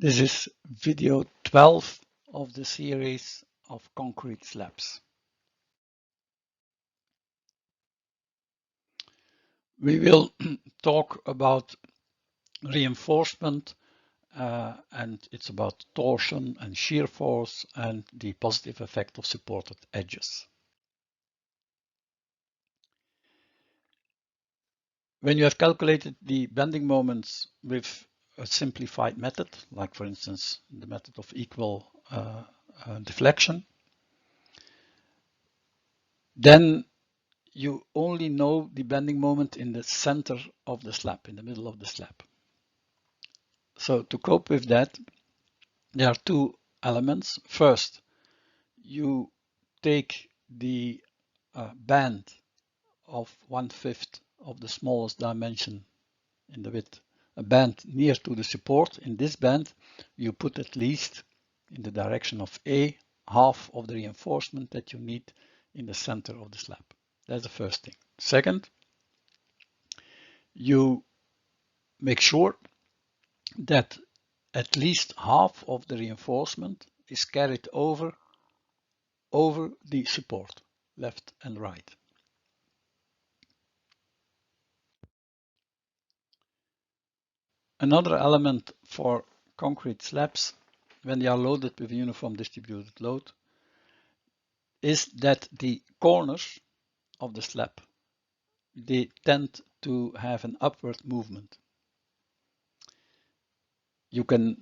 This is video 12 of the series of concrete slabs. We will talk about reinforcement and it's about torsion and shear force and the positive effect of supported edges. When you have calculated the bending moments with a simplified method, like for instance the method of equal deflection, then you only know the bending moment in the center of the slab, in the middle of the slab. So to cope with that, there are two elements. First, you take the band of 1/5 of the smallest dimension in the width, a band near to the support. In this band, you put at least in the direction of A, half of the reinforcement that you need in the center of the slab. That's the first thing. Second, you make sure that at least half of the reinforcement is carried over the support, left and right. Another element for concrete slabs, when they are loaded with a uniform distributed load, is that the corners of the slab, they tend to have an upward movement. You can,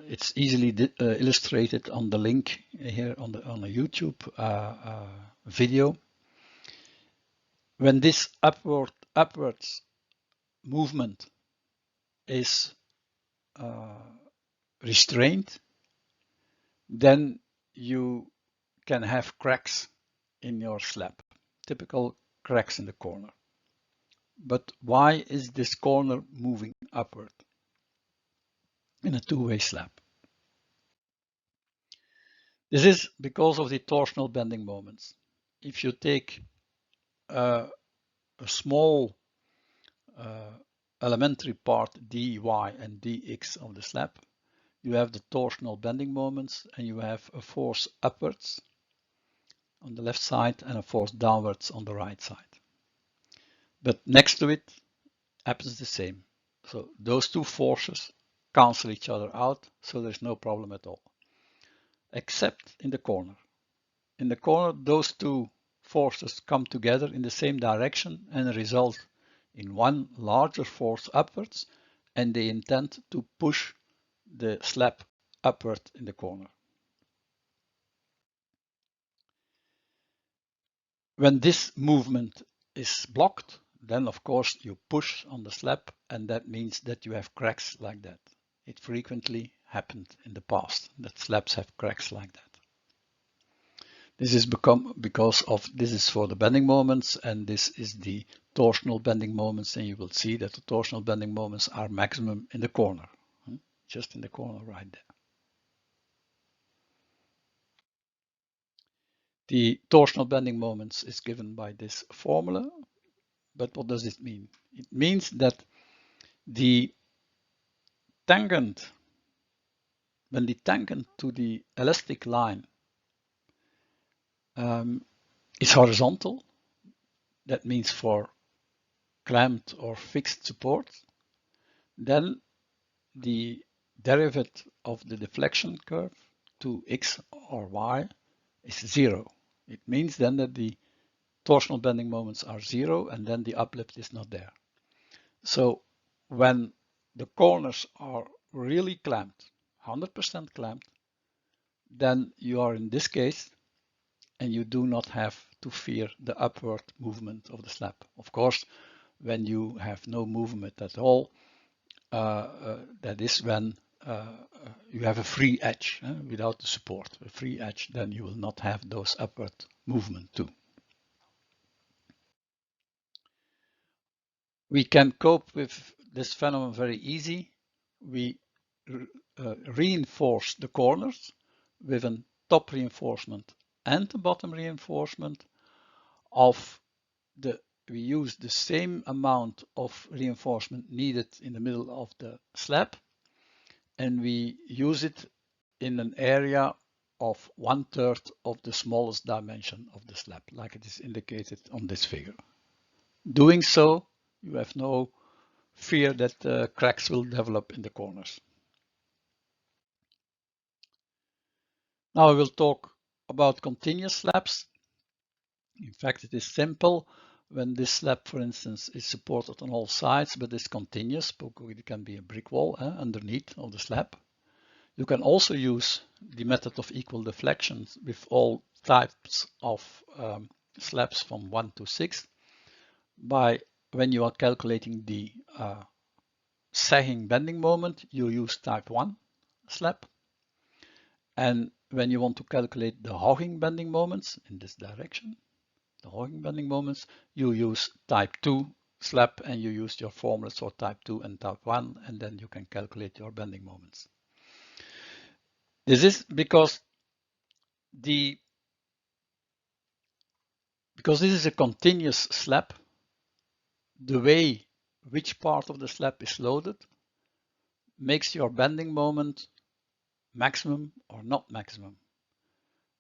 it's easily illustrated on the link here on a YouTube video. When this upwards movement is restrained, then you can have cracks in your slab, typical cracks in the corner. But why is this corner moving upward in a two-way slab? This is because of the torsional bending moments. If you take a small elementary part dy and dx of the slab, you have the torsional bending moments and you have a force upwards on the left side and a force downwards on the right side. But next to it happens the same. So those two forces cancel each other out, so there's no problem at all. Except in the corner. In the corner, those two forces come together in the same direction and result in one larger force upwards, and they intend to push the slab upward in the corner. When this movement is blocked, then of course you push on the slab, and that means that you have cracks like that. It frequently happened in the past that slabs have cracks like that. This is because of this is for the bending moments, and this is the torsional bending moments, and you will see that the torsional bending moments are maximum in the corner, just in the corner right there. The torsional bending moments is given by this formula, but what does it mean? It means that the tangent, when the tangent to the elastic line is horizontal, that means for clamped or fixed support, then the derivative of the deflection curve to x or y is 0. It means then that the torsional bending moments are 0 and then the uplift is not there. So when the corners are really clamped, 100% clamped, then you are in this case and you do not have to fear the upward movement of the slab. Of course, when you have no movement at all, that is when you have a free edge without the support, a free edge, then you will not have those upward movement too. We can cope with this phenomenon very easy. We reinforce the corners with a top reinforcement and a bottom reinforcement of we use the same amount of reinforcement needed in the middle of the slab, and we use it in an area of 1/3 of the smallest dimension of the slab, like it is indicated on this figure. Doing so, you have no fear that cracks will develop in the corners. Now I will talk about continuous slabs. In fact, it is simple when this slab, for instance, is supported on all sides, but is continuous, because it can be a brick wall underneath of the slab. You can also use the method of equal deflections with all types of slabs from 1 to 6 by when you are calculating the sagging bending moment, you use type 1 slab. And when you want to calculate the hogging bending moments in this direction, the hogging bending moments, you use type 2 slab and you use your formulas for type 2 and type 1, and then you can calculate your bending moments. This is because this is a continuous slab, the way which part of the slab is loaded makes your bending moment maximum or not maximum.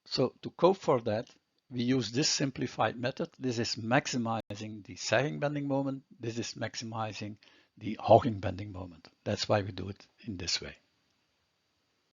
So to cope for that, we use this simplified method. This is maximizing the sagging bending moment. This is maximizing the hogging bending moment. That's why we do it in this way.